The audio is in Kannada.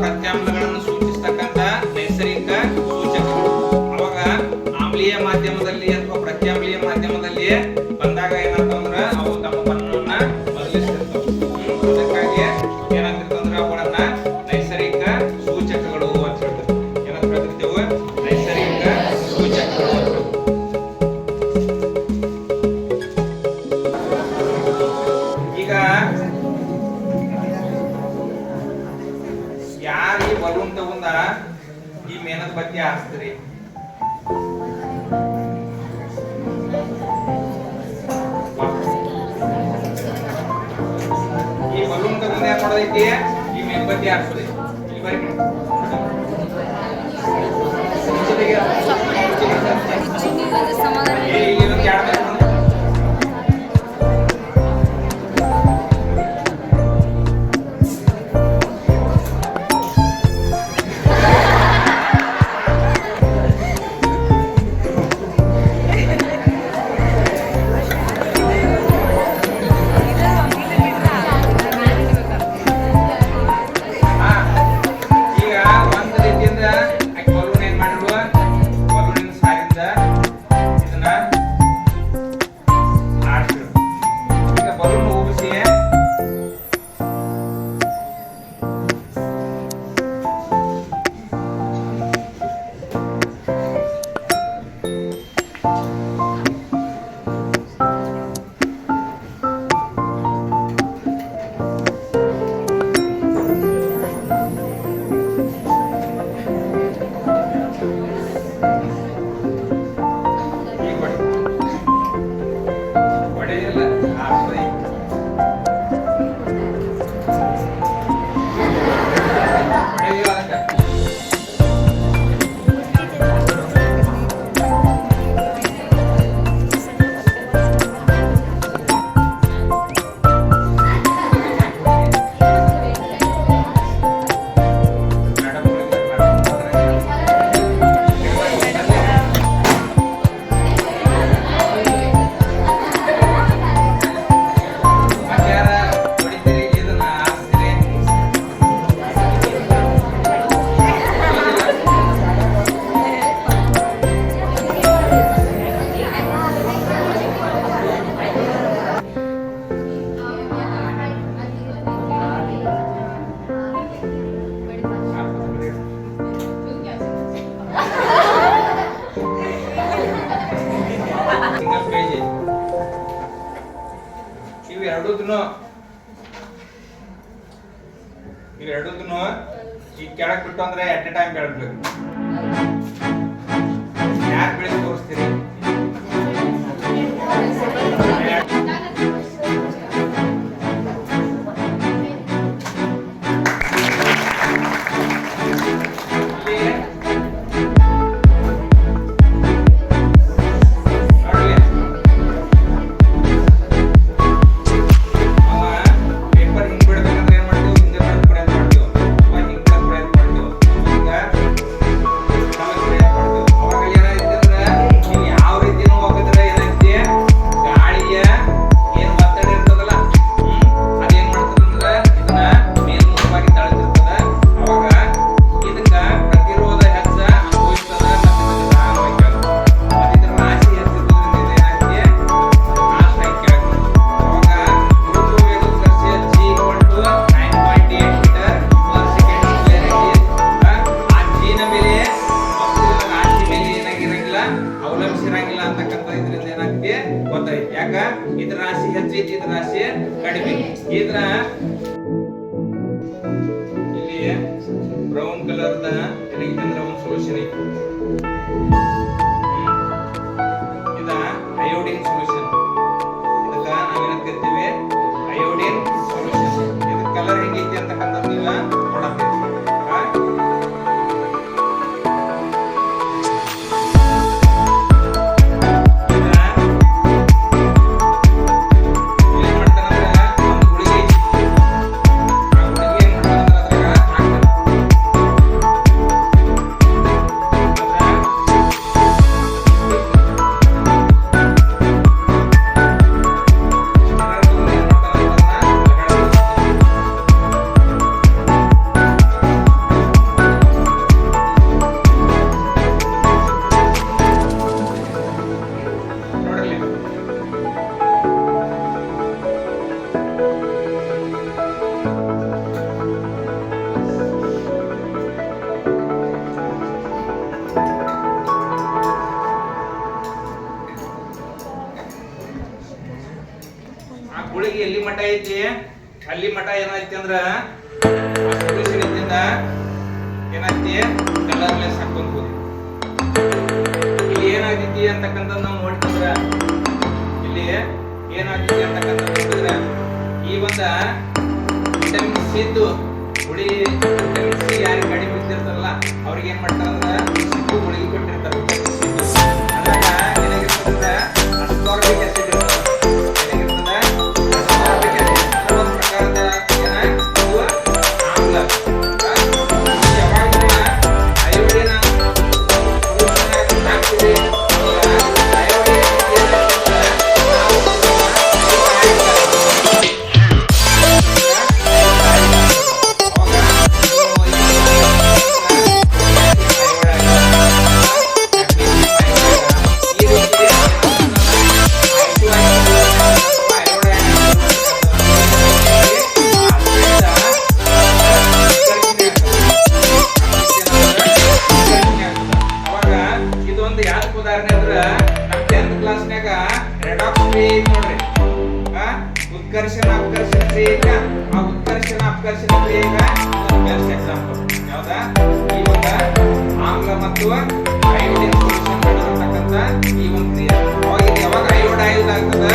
ಪ್ರತ್ಯಾಮ್ಲಗಳನ್ನು ಸೂಚಿಸತಕ್ಕಂತ ನೈಸರ್ಗಿಕ ಸೂಚಕಗಳು. ಅವಾಗ ಆಮ್ಲೀಯ ಮಾಧ್ಯಮದಲ್ಲಿ ಅಥವಾ ಪ್ರತ್ಯಾಮ್ಲೀಯ ಮಾಧ್ಯಮದಲ್ಲಿ ಬಂದಾಗ ಏನಾಗ್ತಂದ್ರ ಅವು ತಮ್ಮ ಬಣ್ಣವನ್ನ ಬದಲಿಸ್ತಿರ್ತಾವ. ಅದಕ್ಕಾಗಿ ಏನಾಗ್ತಿರ್ತಂದ್ರ ಅವುಗಳನ್ನ ನೈಸರ್ಗಿಕ ಸೂಚಕಗಳು ಅಂತ ಹೇಳ್ತಾರೆ. ಏನಂತ ಹೇಳ್ತಿರ್ತೇವೆ? ನೈಸರ್ಗಿಕ ಸೂಚಕಗಳು ಅಂತ. ಈಗ ಯಾರು ಈ ಬಲೂನ್ ತಗೊಂಡ ಈ ಮೇಣದ ಬತ್ತಿ ಹಾರಿಸ್ತೀರಿ? ಈ ಬಲೂನ್ ತಗೊಂಡ ಏನ್ ಮಾಡೋದೈತಿ? ಈ ಮೇಣಬತ್ತಿ ಹಾರಿಸೋದೈತಿ. ಇಲ್ಲಿ ಬರೀ ಇವೆರಡೂನು ಈ ಕೆಳಕ್ ಬಿಟ್ಟು ಅಂದ್ರೆ ಎಟ್ ಎ ಟೈಮ್ ಬೆಳಗ್ಬೇಕು. ಯಾಕೆ ಬೆಳೆದು ತೋರಿಸ್ತೀರಿ? ಯಾವ ಮಠ ಏನಾಯ್ತಿ ಅಂದ್ರ ಸೊಲ್ಯೂಷನ್ ಇದ್ದಿಂದ ಏನಾಯ್ತಿ ಕಲರ್ಲೆಸ್ ಹಾಕೊಂಡ್ ಹೋಗಿ ಇಲ್ಲಿ ಏನಾಗ್ತೈತಿ ಅಂತಕ್ಕಂಥದ್ದು ನಾವು ನೋಡ್ತಿದ್ರ ಇಲ್ಲಿ ಏನಾಗ್ತೈತಿ ಅಂತಕ್ಕಂಥದ್ದು ನೋಡಿದ್ರೆ ಈ ಒಂದ ವಿಟಮಿನ್ ಸಿ ಇದ್ದು ಹುಳಿ ವಿಟಮಿನ್ ಸಿ ಯಾರಿಗೆ ಕಡಿಮೆ ಬಿದ್ದಿರ್ತಾರಲ್ಲ ಅವ್ರಿಗೆ ಏನ್ ಮಾಡ್ತಾರಂದ್ರ ಸಿಪ್ಪು ಗುಳಿಗೆ ಕೊಟ್ಟಿರ್ತಾರೆ ವಿಟಮಿನ್ ಸಿ ಅದ್ರಾಗ ಏನಾಗಿರ್ತದಂದ್ರ ಅಸ್ಕಾರ್ಬಿಕ್ ಆಸಿಡ್ ಇರ್ತದೆ ಏನಾಗಿರ್ತದ ಅಸ್ಕಾರ್ಬಿಕ್ ಆಸಿಡ್ ಒಂದು ಪ್ರಕಾರದ ಏನ ಇದು ಆಮ್ಲ ಯಾವಾಗ ಅಯೋಡಿನ ಹಾಕ್ತೀವಿ ಉದಾಹರಣೆ ಅಂದ್ರ ನಮ್ 10th ಕ್ಲಾಸ್ನಾಗ ರೆಡಾಕ್ಸ್ ಕ್ರಿಯೆ ನೋಡ್ರಿ ಉತ್ಕರ್ಷಣ ಅಪಕರ್ಷಣ ಕ್ರಿಯೆ ಆ ಉತ್ಕರ್ಷಣ ಅಪಕರ್ಷಣ ಕ್ರಿಯೆಗ ಬೆಸ್ಟ್ ಎಕ್ಸಾಂಪಲ್ ಯಾವ್ದಾ ಈ ಒಂದು ಆಮ್ಲ ಮತ್ತು ಅಯೋಡಿನ್ ಸೊಲ್ಯೂಷನ್ ಮಾಡಿರತಕ್ಕಂತ ಈ ಒಂದು ಕ್ರಿಯೆ ಅವಾಗ ಯಾವಾಗ ಅಯೋಡೈಸ್ ಆಗ್ತದ